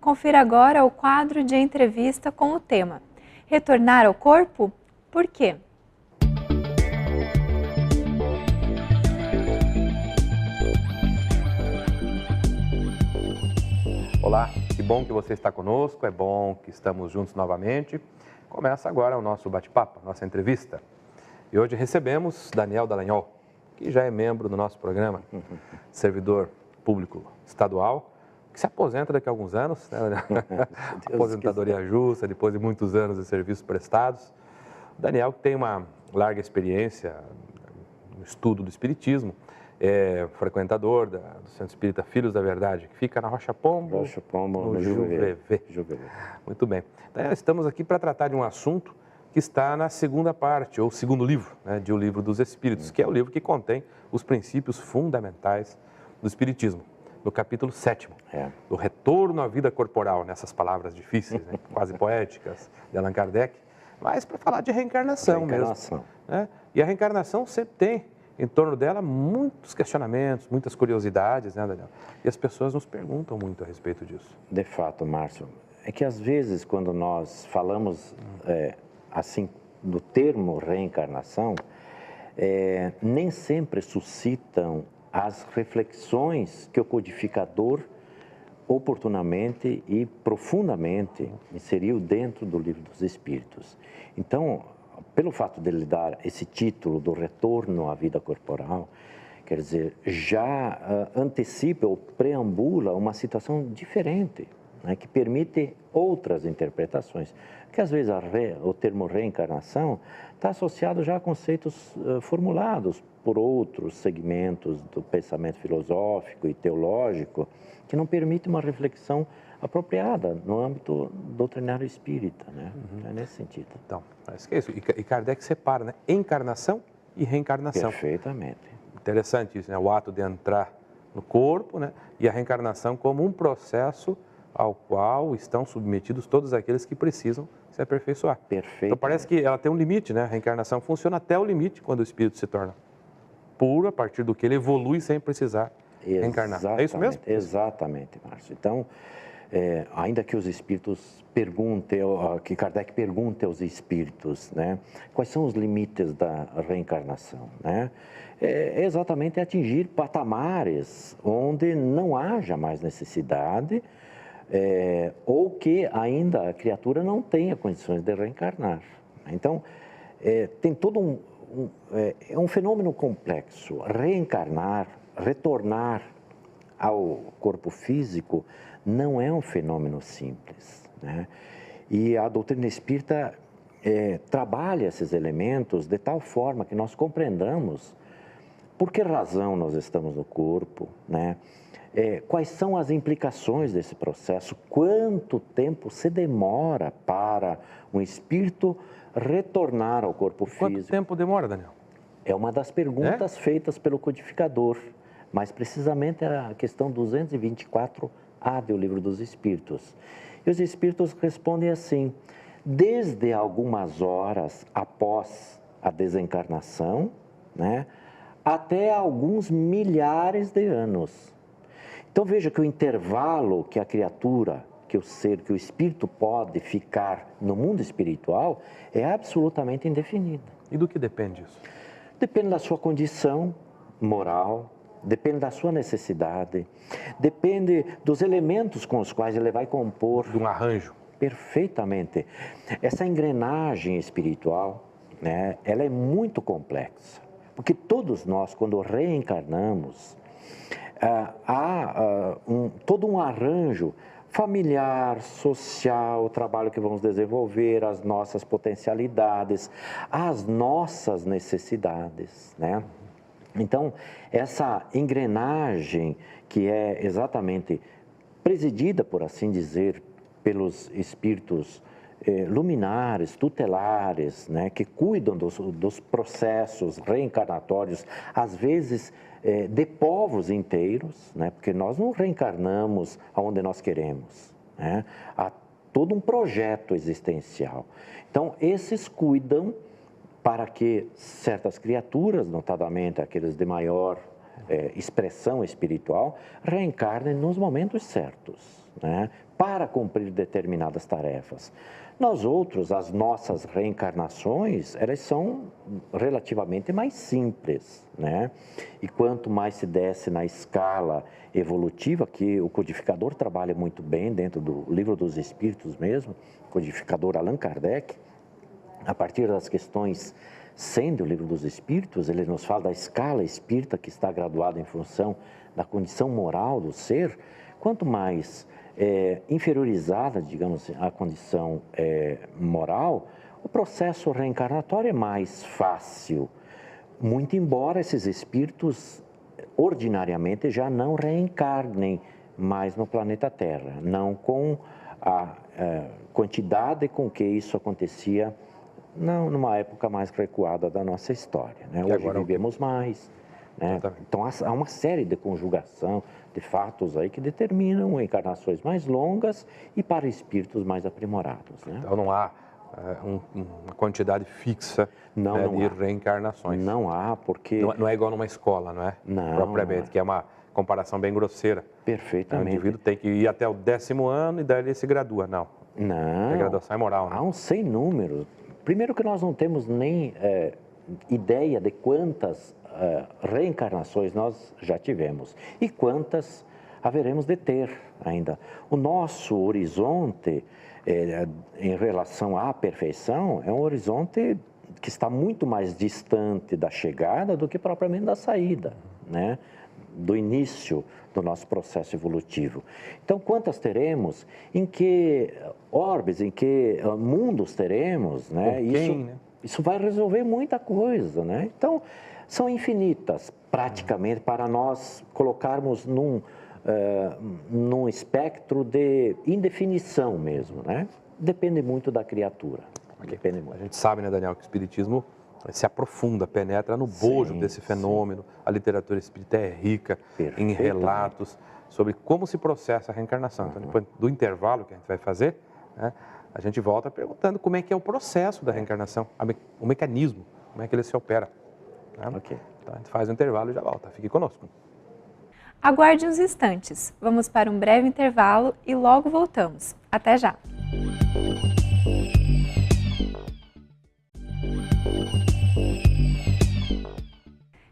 Confira agora o quadro de entrevista com o tema Retornar ao corpo? Por quê? Olá, que bom que você está conosco, é bom que estamos juntos novamente. Começa agora o nosso bate-papo, nossa entrevista. E hoje recebemos Daniel Dallagnol, que já é membro do nosso programa, servidor público estadual, que se aposenta daqui a alguns anos, né? Aposentadoria justa, depois de muitos anos de serviços prestados. Daniel tem uma larga experiência no estudo do espiritismo, é frequentador do Centro Espírita Filhos da Verdade, que fica na Rocha Pombo, no Juvevé. Muito bem. Então, estamos aqui para tratar de um assunto que está na segunda parte, ou segundo livro, né, de O Livro dos Espíritos, que é o livro que contém os princípios fundamentais do Espiritismo, no capítulo 7º, do retorno à vida corporal, nessas palavras difíceis, né, quase poéticas, de Allan Kardec, mas para falar de reencarnação mesmo. Né? E a reencarnação sempre tem em torno dela muitos questionamentos, muitas curiosidades, né, Daniel? E as pessoas nos perguntam muito a respeito disso. De fato, Márcio, é que às vezes quando nós falamos assim do termo reencarnação, nem sempre suscitam as reflexões que o codificador oportunamente e profundamente inseriu dentro do Livro dos Espíritos. Então, pelo fato de ele dar esse título do retorno à vida corporal, quer dizer, já antecipa ou preambula uma situação diferente, né, que permite outras interpretações. Porque às vezes o termo reencarnação está associado já a conceitos formulados por outros segmentos do pensamento filosófico e teológico, que não permite uma reflexão apropriada no âmbito doutrinário espírita, né? É nesse sentido. Então, acho que é isso. E Kardec separa, né? Encarnação e reencarnação. Perfeitamente. Interessante isso, né? O ato de entrar no corpo, né? E a reencarnação como um processo ao qual estão submetidos todos aqueles que precisam se aperfeiçoar. Perfeito. Então parece que ela tem um limite, né? A reencarnação funciona até o limite quando o espírito se torna puro, a partir do que ele evolui sem precisar reencarnar. É isso mesmo? Exatamente, Márcio. Então, ainda que os espíritos perguntem, que Kardec pergunte aos espíritos, né, quais são os limites da reencarnação, né? É exatamente atingir patamares onde não haja mais necessidade, ou que ainda a criatura não tenha condições de reencarnar. Então, tem todo um fenômeno complexo. Reencarnar, retornar ao corpo físico, não é um fenômeno simples, né? E a doutrina espírita trabalha esses elementos de tal forma que nós compreendamos por que razão nós estamos no corpo, né? Quais são as implicações desse processo, quanto tempo se demora para um espírito retornar ao corpo físico. Quanto tempo demora, Daniel? É uma das perguntas feitas pelo codificador, mas precisamente a questão 224A do Livro dos Espíritos. E os Espíritos respondem assim: desde algumas horas após a desencarnação, né, até alguns milhares de anos. Então veja que o intervalo que a criatura, que o ser, que o espírito pode ficar no mundo espiritual é absolutamente indefinido. E do que depende isso? Depende da sua condição moral, depende da sua necessidade, depende dos elementos com os quais ele vai compor. De um arranjo. Perfeitamente. Essa engrenagem espiritual, né, ela é muito complexa, porque todos nós, quando reencarnamos, há todo um arranjo familiar, social, o trabalho que vamos desenvolver, as nossas potencialidades, as nossas necessidades, né? Então, essa engrenagem que é exatamente presidida, por assim dizer, pelos espíritos luminares, tutelares, né, que cuidam dos processos reencarnatórios, às vezes de povos inteiros, né, porque nós não reencarnamos aonde nós queremos, né? Há todo um projeto existencial. Então, esses cuidam para que certas criaturas, notadamente aqueles de maior expressão espiritual, reencarnem nos momentos certos. né, para cumprir determinadas tarefas. Nós outros, as nossas reencarnações, elas são relativamente mais simples, né? E quanto mais se desce na escala evolutiva, que o codificador trabalha muito bem dentro do Livro dos Espíritos mesmo, codificador Allan Kardec, a partir das questões 100 do Livro dos Espíritos, ele nos fala da escala espírita que está graduada em função da condição moral do ser. Quanto mais inferiorizada, digamos, a condição moral, o processo reencarnatório é mais fácil, muito embora esses espíritos ordinariamente já não reencarnem mais no planeta Terra, não com a quantidade com que isso acontecia numa época mais recuada da nossa história, né? Hoje agora vivemos mais, né? Então há uma série de conjugação de fatos aí que determinam encarnações mais longas e para espíritos mais aprimorados, né? Então não há uma quantidade fixa de reencarnações. Não há, porque... Não é igual numa escola, não é? Não. Propriamente, que é uma comparação bem grosseira. Perfeitamente. O indivíduo tem que ir até o 10º ano e daí ele se gradua. Não. Não. A graduação é moral, né? Há um sem número. Primeiro que nós não temos nem ideia de quantas reencarnações nós já tivemos e quantas haveremos de ter ainda. O nosso horizonte em relação à perfeição é um horizonte que está muito mais distante da chegada do que propriamente da saída, né? Do início do nosso processo evolutivo. Então, quantas teremos? Em que orbes, em que mundos teremos? Né? Isso vai resolver muita coisa, né? Então, são infinitas, praticamente, para nós colocarmos num espectro de indefinição mesmo, né? Depende muito da criatura. Depende muito. A gente sabe, né, Daniel, que o Espiritismo se aprofunda, penetra no bojo desse fenômeno. Sim. A literatura espírita é rica em relatos sobre como se processa a reencarnação. Então, depois do intervalo que a gente vai fazer, né, a gente volta perguntando como é que é o processo da reencarnação, o mecanismo, como é que ele se opera. Né? Okay. Então, a gente faz o intervalo e já volta. Fique conosco. Aguarde uns instantes. Vamos para um breve intervalo e logo voltamos. Até já!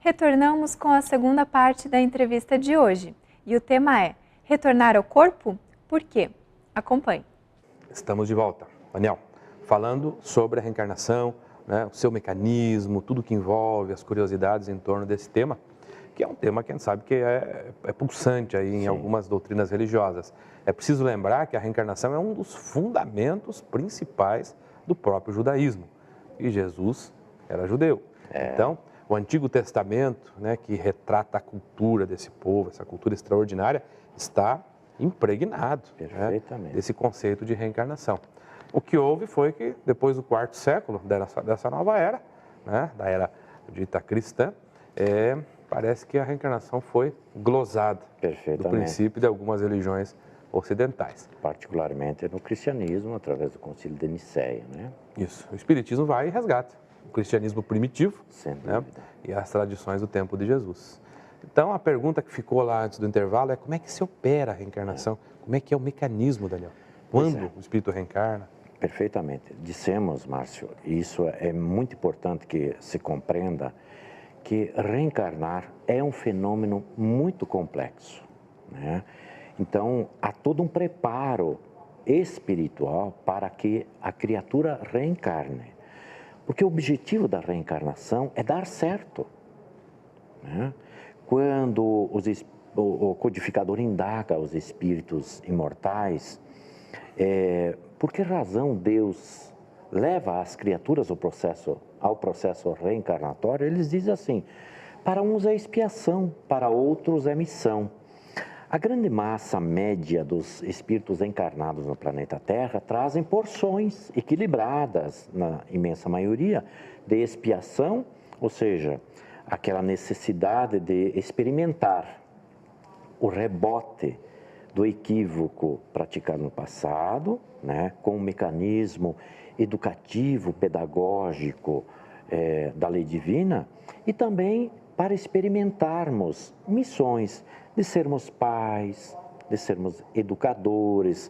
Retornamos com a segunda parte da entrevista de hoje. E o tema é: retornar ao corpo? Por quê? Acompanhe. Estamos de volta. Daniel, falando sobre a reencarnação, né, o seu mecanismo, tudo que envolve, as curiosidades em torno desse tema, que é um tema que a gente sabe que é pulsante aí em algumas doutrinas religiosas. É preciso lembrar que a reencarnação é um dos fundamentos principais do próprio judaísmo. E Jesus era judeu. Então, o Antigo Testamento, né, que retrata a cultura desse povo, essa cultura extraordinária, está impregnado, né, desse conceito de reencarnação. O que houve foi que, depois do 4º século dessa nova era, né, da era dita cristã, parece que a reencarnação foi glosada do princípio de algumas religiões ocidentais. Particularmente no cristianismo, através do Concílio de Nicéia, né? Isso. O Espiritismo vai e resgata o cristianismo primitivo, né, e as tradições do tempo de Jesus. Então, a pergunta que ficou lá antes do intervalo é como é que se opera a reencarnação? Como é que é o mecanismo, Daniel? Quando o espírito reencarna? Perfeitamente. Dissemos, Márcio, e isso é muito importante que se compreenda, que reencarnar é um fenômeno muito complexo, né? Então, há todo um preparo espiritual para que a criatura reencarne. Porque o objetivo da reencarnação é dar certo, né? Quando o codificador indaga os espíritos imortais, por que razão Deus leva as criaturas ao processo reencarnatório? Eles dizem assim: para uns é expiação, para outros é missão. A grande massa média dos espíritos encarnados no planeta Terra trazem porções equilibradas, na imensa maioria, de expiação, ou seja, aquela necessidade de experimentar o rebote do equívoco praticado no passado, né, com um mecanismo educativo, pedagógico da lei divina, e também para experimentarmos missões de sermos pais, de sermos educadores,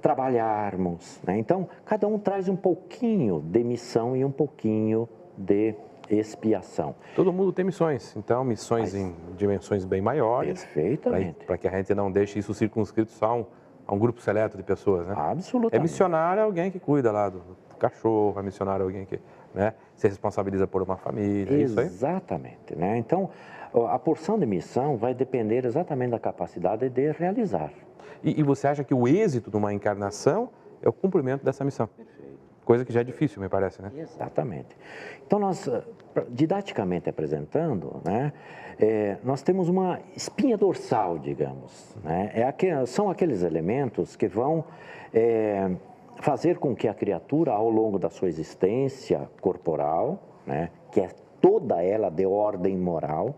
trabalharmos, né? Então, cada um traz um pouquinho de missão e um pouquinho de expiação. Todo mundo tem missões, então missões em dimensões bem maiores. Perfeitamente. Para que a gente não deixe isso circunscrito só a um grupo seleto de pessoas, né? Absolutamente. É missionário alguém que cuida lá do cachorro, é missionário alguém que, né, se responsabiliza por uma família, é isso aí? Exatamente, né? Então, a porção de missão vai depender exatamente da capacidade de realizar. E você acha que o êxito de uma encarnação é o cumprimento dessa missão? Perfeito. Coisa que já é difícil, me parece, né? Exatamente. Então, nós, didaticamente apresentando, né, nós temos uma espinha dorsal, digamos. Né? São aqueles elementos que vão fazer com que a criatura, ao longo da sua existência corporal, né, que é toda ela de ordem moral,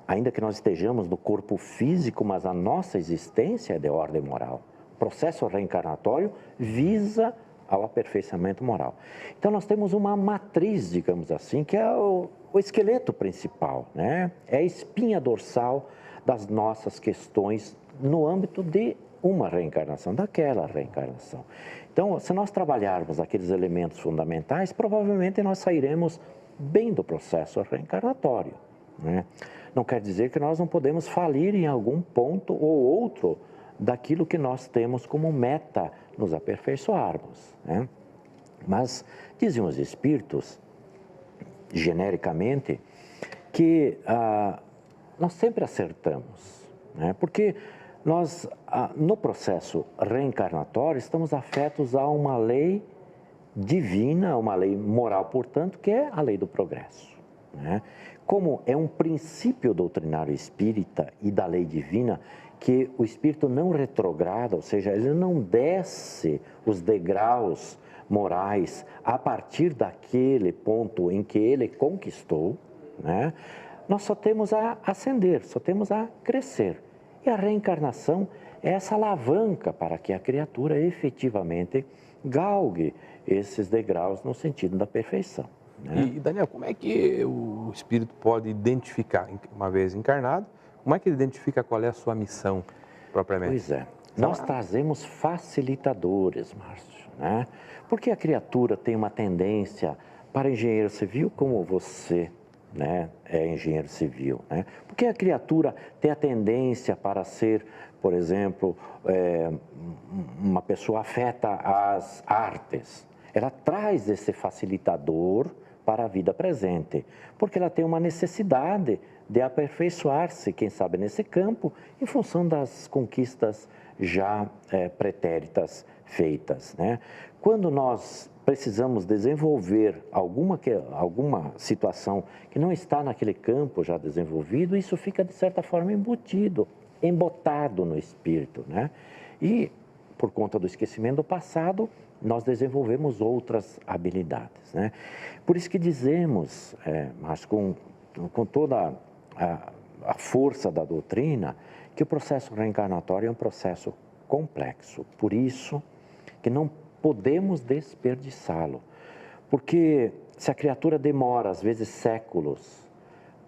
ainda que nós estejamos no corpo físico, mas a nossa existência é de ordem moral. O processo reencarnatório visa ao aperfeiçoamento moral. Então, nós temos uma matriz, digamos assim, que é o esqueleto principal, né? É a espinha dorsal das nossas questões no âmbito de uma reencarnação, daquela reencarnação. Então, se nós trabalharmos aqueles elementos fundamentais, provavelmente nós sairemos bem do processo reencarnatório, né? Não quer dizer que nós não podemos falir em algum ponto ou outro daquilo que nós temos como meta nos aperfeiçoarmos, né? Mas diziam os espíritos, genericamente, que nós sempre acertamos, né? Porque nós, no processo reencarnatório, estamos afetos a uma lei divina, uma lei moral, portanto, que é a lei do progresso, né? Como é um princípio doutrinário espírita e da lei divina que o espírito não retrograda, ou seja, ele não desce os degraus morais a partir daquele ponto em que ele conquistou, né? Nós só temos a ascender, só temos a crescer. E a reencarnação é essa alavanca para que a criatura efetivamente galgue esses degraus no sentido da perfeição, né? E, Daniel, como é que o espírito pode identificar, uma vez encarnado, como é que ele identifica qual é a sua missão propriamente? Pois é, nós trazemos facilitadores, Márcio, né? Porque a criatura tem uma tendência para engenheiro civil como você, né, é engenheiro civil, né? Porque a criatura tem a tendência para ser, por exemplo, uma pessoa afeta às artes. Ela traz esse facilitador para a vida presente, porque ela tem uma necessidade de aperfeiçoar-se, quem sabe nesse campo, em função das conquistas já pretéritas feitas, né? Quando nós precisamos desenvolver alguma situação que não está naquele campo já desenvolvido, isso fica de certa forma embutido, embotado no espírito, né? E por conta do esquecimento do passado, nós desenvolvemos outras habilidades, né? Por isso que dizemos, mas com toda a força da doutrina, que o processo reencarnatório é um processo complexo. Por isso que não podemos desperdiçá-lo. Porque se a criatura demora, às vezes, séculos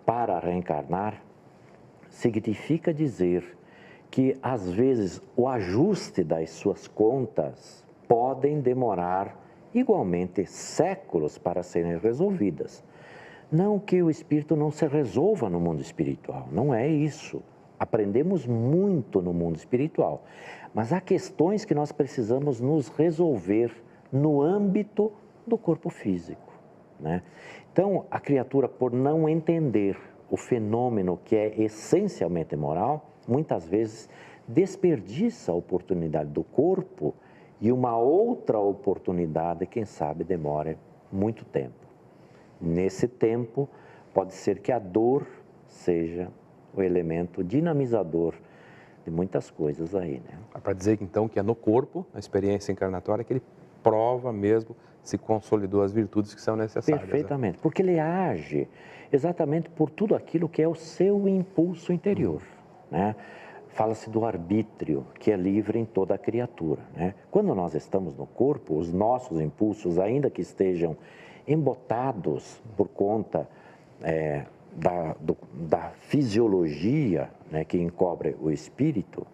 para reencarnar, significa dizer que, às vezes, o ajuste das suas contas podem demorar igualmente séculos para serem resolvidas. Não que o espírito não se resolva no mundo espiritual, não é isso. Aprendemos muito no mundo espiritual, mas há questões que nós precisamos nos resolver no âmbito do corpo físico, né? Então, a criatura, por não entender o fenômeno que é essencialmente moral, muitas vezes desperdiça a oportunidade do corpo e uma outra oportunidade, quem sabe, demore muito tempo. Nesse tempo, pode ser que a dor seja o elemento dinamizador de muitas coisas aí, né? Para dizer então que é no corpo, na experiência encarnatória, que ele prova mesmo se consolidou as virtudes que são necessárias. Perfeitamente, né? Porque ele age exatamente por tudo aquilo que é o seu impulso interior, né? Fala-se do arbítrio, que é livre em toda a criatura, né? Quando nós estamos no corpo, os nossos impulsos, ainda que estejam embotados por conta da fisiologia, né, que encobre o espírito,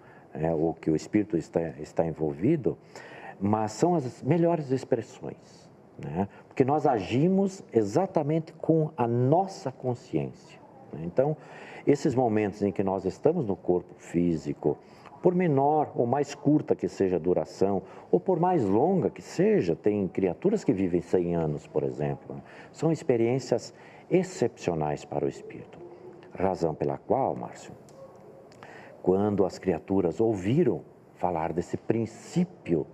ou que o espírito está envolvido, mas são as melhores expressões, né? Porque nós agimos exatamente com a nossa consciência, né? Então, esses momentos em que nós estamos no corpo físico, por menor ou mais curta que seja a duração, ou por mais longa que seja, tem criaturas que vivem 100 anos, por exemplo, né? São experiências excepcionais para o espírito. Razão pela qual, Márcio, quando as criaturas ouviram falar desse princípio,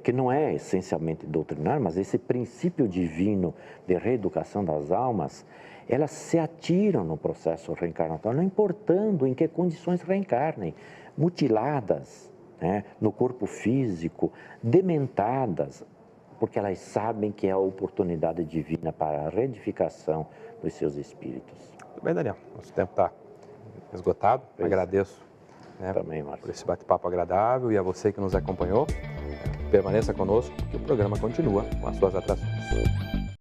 que não é essencialmente doutrinário, mas esse princípio divino de reeducação das almas, elas se atiram no processo reencarnatório, não importando em que condições reencarnem, mutiladas, né, no corpo físico, dementadas, porque elas sabem que é a oportunidade divina para a reedificação dos seus espíritos. Tudo bem, Daniel, nosso tempo está esgotado. Agradeço, né, também, Márcio, por esse bate-papo agradável, e a você que nos acompanhou, permaneça conosco, que o programa continua com as suas atrações.